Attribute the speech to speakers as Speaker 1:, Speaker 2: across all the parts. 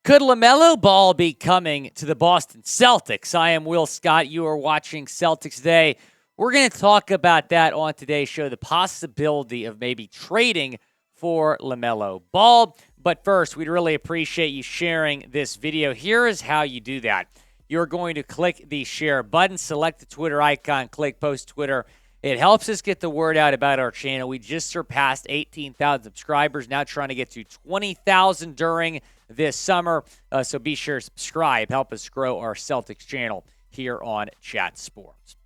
Speaker 1: Could LaMelo Ball be coming to the Boston Celtics? I am Will Scott. You are watching Celtics Today. We're going to talk about that on today's show, the possibility of maybe trading for LaMelo Ball. But first, we'd really appreciate you sharing this video. Here is how you do that. You're going to click the share button, select the Twitter icon, click post Twitter. It helps us get the word out about our channel. We just surpassed 18,000 subscribers, now trying to get to 20,000 during this summer. So be sure to subscribe. Help us grow our Celtics channel here on Chat Sports.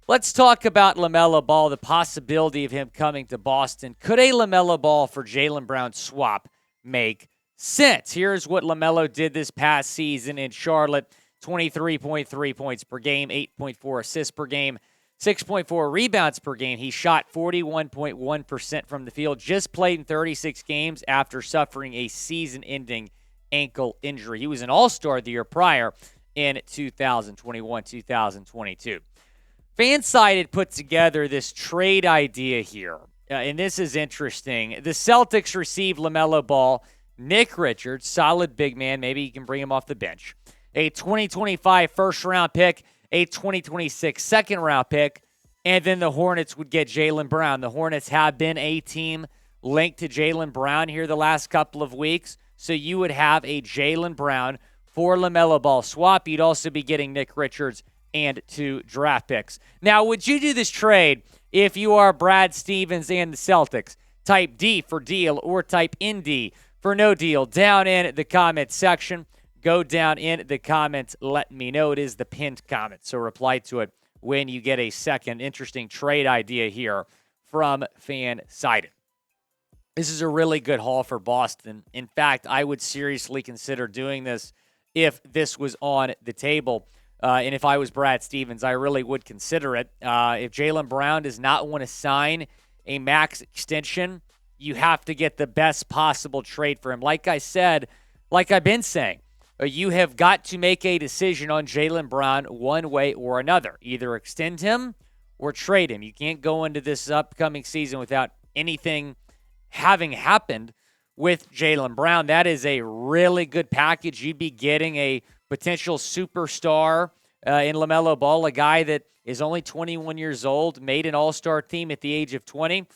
Speaker 1: Let's talk about LaMelo Ball, the possibility of him coming to Boston. Could a LaMelo Ball for Jaylen Brown swap make sense? Here's what LaMelo did this past season in Charlotte. 23.3 points per game, 8.4 assists per game, 6.4 rebounds per game. He shot 41.1% from the field, just played in 36 games after suffering a season-ending ankle injury. He was an all-star the year prior in 2021-2022. Fansided put together this trade idea here, and this is interesting. The Celtics received LaMelo Ball, Nick Richards, solid big man, maybe you can bring him off the bench, a 2025 first-round pick, a 2026 second-round pick, and then the Hornets would get Jaylen Brown. The Hornets have been a team linked to Jaylen Brown here the last couple of weeks, so you would have a Jaylen Brown for LaMelo Ball swap. You'd also be getting Nick Richards and 2 draft picks. Now, would you do this trade if you are Brad Stevens and the Celtics? Type D for deal or type ND for no deal down in the comments section. Go down in the comments. Let me know. It is the pinned comment, so reply to it when you get a second. Interesting trade idea here from Fansided. This is a really good haul for Boston. In fact, I would seriously consider doing this if this was on the table. And if I was Brad Stevens, I really would consider it. If Jaylen Brown does not want to sign a max extension, you have to get the best possible trade for him. Like I said, like I've been saying, you have got to make a decision on Jaylen Brown one way or another. Either extend him or trade him. You can't go into this upcoming season without anything having happened with Jaylen Brown. That is a really good package. You'd be getting a potential superstar in LaMelo Ball, a guy that is only 21 years old, made an all-star team at the age of 20.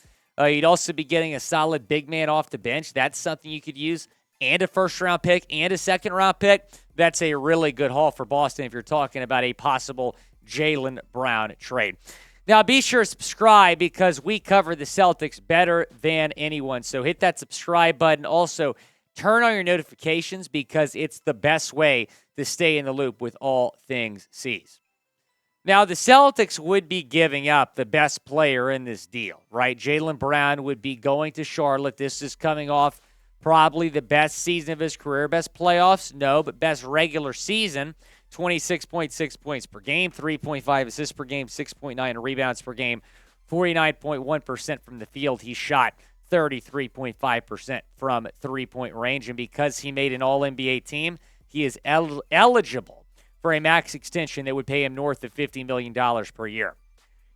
Speaker 1: You'd also be getting a solid big man off the bench. That's something you could use, and a first-round pick and a second-round pick. That's a really good haul for Boston if you're talking about a possible Jaylen Brown trade. Now, be sure to subscribe because we cover the Celtics better than anyone. So hit that subscribe button. Also, turn on your notifications because it's the best way to stay in the loop with all things C's. Now, the Celtics would be giving up the best player in this deal, right? Jaylen Brown would be going to Charlotte. This is coming off probably the best season of his career. Best playoffs? No, but best regular season. 26.6 points per game, 3.5 assists per game, 6.9 rebounds per game, 49.1% from the field. He shot 33.5% from three-point range, and because he made an All-NBA team, he is eligible for a max extension that would pay him north of $50 million per year.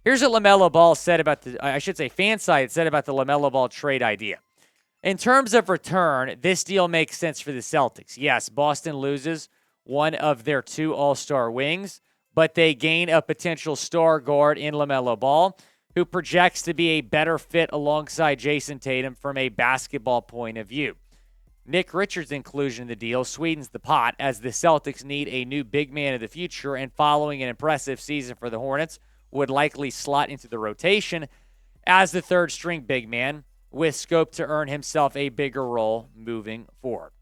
Speaker 1: Here's what LaMelo Ball said about Fansided said about the LaMelo Ball trade idea. In terms of return, this deal makes sense for the Celtics. Yes, Boston loses one of their 2 all-star wings, but they gain a potential star guard in LaMelo Ball, who projects to be a better fit alongside Jayson Tatum from a basketball point of view. Nick Richards' inclusion in the deal sweetens the pot as the Celtics need a new big man of the future, and following an impressive season for the Hornets, would likely slot into the rotation as the third-string big man with scope to earn himself a bigger role moving forward.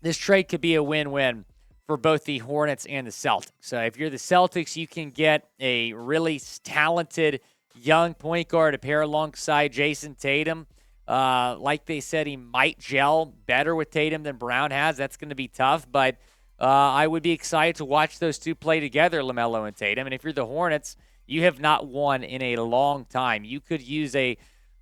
Speaker 1: This trade could be a win-win for both the Hornets and the Celtics. So if you're the Celtics, you can get a really talented young point guard to pair alongside Jayson Tatum. Like they said, he might gel better with Tatum than Brown has. That's going to be tough, but I would be excited to watch those two play together, LaMelo and Tatum. And if you're the Hornets, you have not won in a long time. You could use a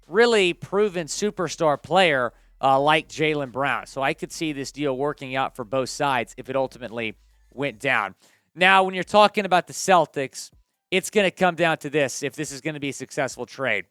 Speaker 1: really proven superstar player like Jaylen Brown. So I could see this deal working out for both sides if it ultimately went down. Now, when you're talking about the Celtics, it's going to come down to this, if this is going to be a successful trade.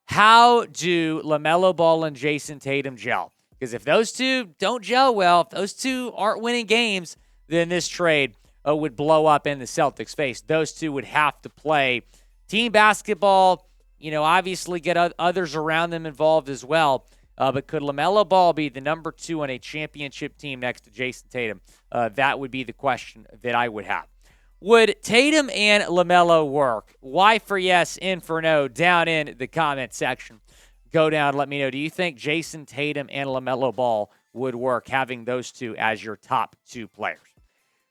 Speaker 1: How do LaMelo Ball and Jayson Tatum gel? Because if those two don't gel well, if those two aren't winning games, then this trade would blow up in the Celtics' face. Those two would have to play team basketball, obviously get others around them involved as well. But could LaMelo Ball be the number 2 on a championship team next to Jayson Tatum? That would be the question that I would have. Would Tatum and LaMelo work? Y for yes, N for no, down in the comment section. Go down, let me know. Do you think Jayson Tatum and LaMelo Ball would work, having those two as your top 2 players?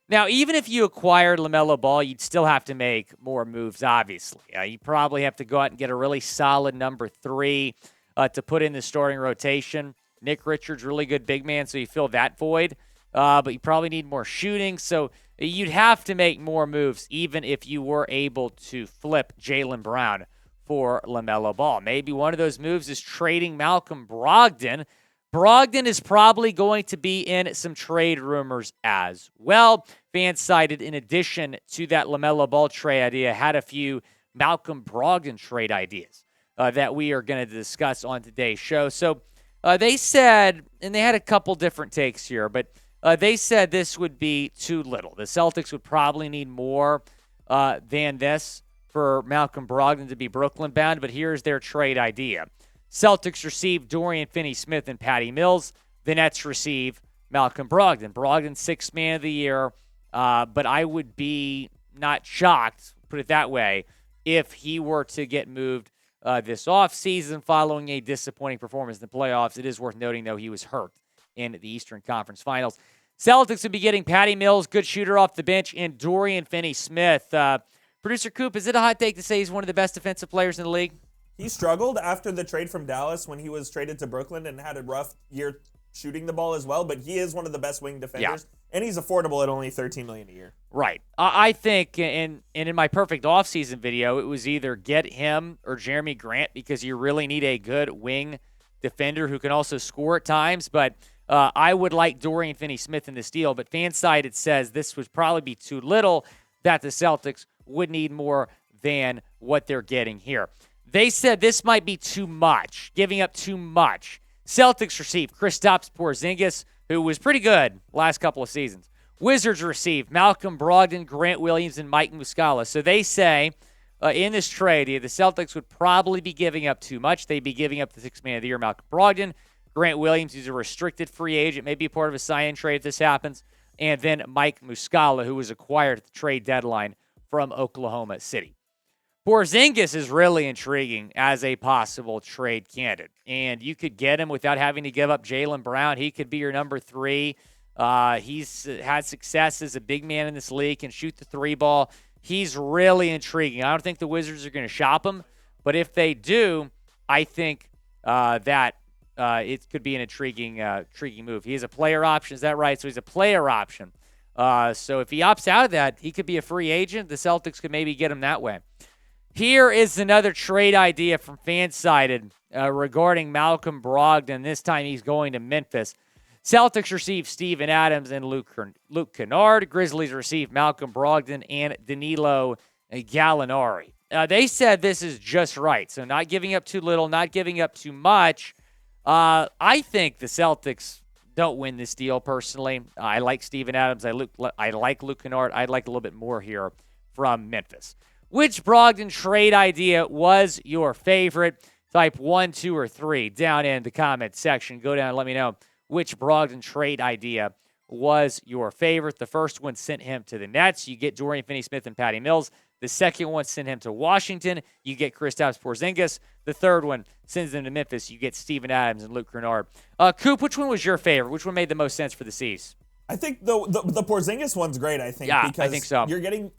Speaker 1: Now, even if you acquired LaMelo Ball, you'd still have to make more moves, obviously. You probably have to go out and get a really solid number 3 to put in the starting rotation. Nick Richards, really good big man, so you fill that void. But you probably need more shooting, so you'd have to make more moves, even if you were able to flip Jaylen Brown for LaMelo Ball. Maybe one of those moves is trading Malcolm Brogdon. Brogdon is probably going to be in some trade rumors as well. Fansided, in addition to that LaMelo Ball trade idea, had a few Malcolm Brogdon trade ideas that we are going to discuss on today's show. So they said, and they had a couple different takes here, but they said this would be too little. The Celtics would probably need more than this for Malcolm Brogdon to be Brooklyn-bound, but here's their trade idea. Celtics receive Dorian Finney-Smith and Patty Mills. The Nets receive Malcolm Brogdon. Brogdon, 6th man of the year, but I would be not shocked, put it that way, if he were to get moved this offseason following a disappointing performance in the playoffs. It is worth noting, though, he was hurt in the Eastern Conference Finals. Celtics would be getting Patty Mills, good shooter off the bench, and Dorian Finney-Smith. Producer Coop, is it a hot take to say he's one of the best defensive players in the league?
Speaker 2: He struggled after the trade from Dallas when he was traded to Brooklyn and had a rough year shooting the ball as well, but he is one of the best wing defenders, and he's affordable at only $13 million a year.
Speaker 1: Right. I think, and in my perfect offseason video, it was either get him or Jeremy Grant because you really need a good wing defender who can also score at times, but I would like Dorian Finney-Smith in this deal, but Fansided says this would probably be too little, that the Celtics would need more than what they're getting here. They said this might be too much, giving up too much. Celtics receive Kristaps Porzingis, who was pretty good last couple of seasons. Wizards receive Malcolm Brogdon, Grant Williams, and Mike Muscala. So they say in this trade, the Celtics would probably be giving up too much. They'd be giving up the 6th man of the year, Malcolm Brogdon. Grant Williams, who's a restricted free agent, may be part of a sign-in trade if this happens. And then Mike Muscala, who was acquired at the trade deadline from Oklahoma City. Porzingis is really intriguing as a possible trade candidate, and you could get him without having to give up Jaylen Brown. He could be your number 3. He's had success as a big man in this league, can shoot the 3 ball. He's really intriguing. I don't think the Wizards are going to shop him, but if they do, I think that it could be an intriguing move. He is a player option. Is that right? So he's a player option. So if he opts out of that, he could be a free agent. The Celtics could maybe get him that way. Here is another trade idea from Fansided regarding Malcolm Brogdon. This time he's going to Memphis. Celtics receive Steven Adams and Luke Kennard. Grizzlies receive Malcolm Brogdon and Danilo Gallinari. They said this is just right, so not giving up too little, not giving up too much. I think the Celtics don't win this deal personally. I like Steven Adams. I like Luke Kennard. I'd like a little bit more here from Memphis. Which Brogdon trade idea was your favorite? Type 1, 2, or 3 down in the comment section. Go down and let me know which Brogdon trade idea was your favorite. The first one sent him to the Nets. You get Dorian Finney-Smith and Patty Mills. The second one sent him to Washington. You get Kristaps Porzingis. The third one sends him to Memphis. You get Steven Adams and Luke Kennard. Coop, which one was your favorite? Which one made the most sense for the C's?
Speaker 2: I think the Porzingis one's great, because
Speaker 1: I think so.
Speaker 2: You're getting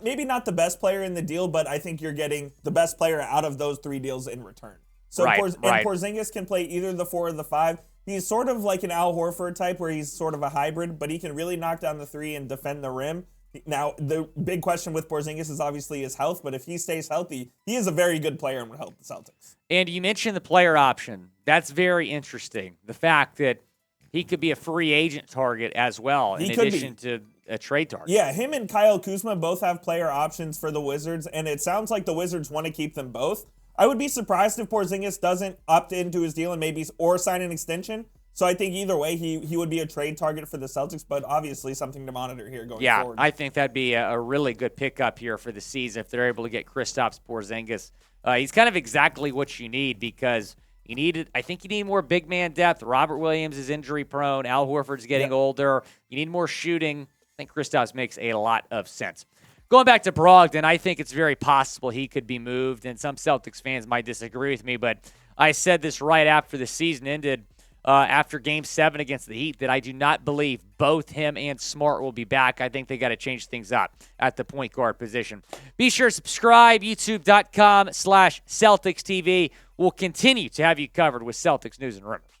Speaker 2: maybe not the best player in the deal, but I think you're getting the best player out of those 3 deals in return. So
Speaker 1: right.
Speaker 2: Porzingis can play either the 4 or the 5. He's sort of like an Al Horford type where he's sort of a hybrid, but he can really knock down the 3 and defend the rim. Now, the big question with Porzingis is obviously his health, but if he stays healthy, he is a very good player and would help the Celtics.
Speaker 1: And you mentioned the player option. That's very interesting. The fact that he could be a free agent target as well, in addition to a trade target.
Speaker 2: Yeah, him and Kyle Kuzma both have player options for the Wizards, and it sounds like the Wizards want to keep them both. I would be surprised if Porzingis doesn't opt into his deal and or sign an extension, So I think either way, he would be a trade target for the Celtics, but obviously something to monitor here going forward.
Speaker 1: Yeah, I think that'd be a really good pickup here for the season if they're able to get Kristaps Porzingis. He's kind of exactly what you need because I think you need more big man depth. Robert Williams is injury prone. Al Horford's getting older. You need more shooting. I think Kristaps makes a lot of sense. Going back to Brogdon, I think it's very possible he could be moved, and some Celtics fans might disagree with me, but I said this right after the season ended. After Game 7 against the Heat, that I do not believe both him and Smart will be back. I think they got to change things up at the point guard position. Be sure to subscribe, youtube.com/CelticsTV. We'll continue to have you covered with Celtics news and rumors.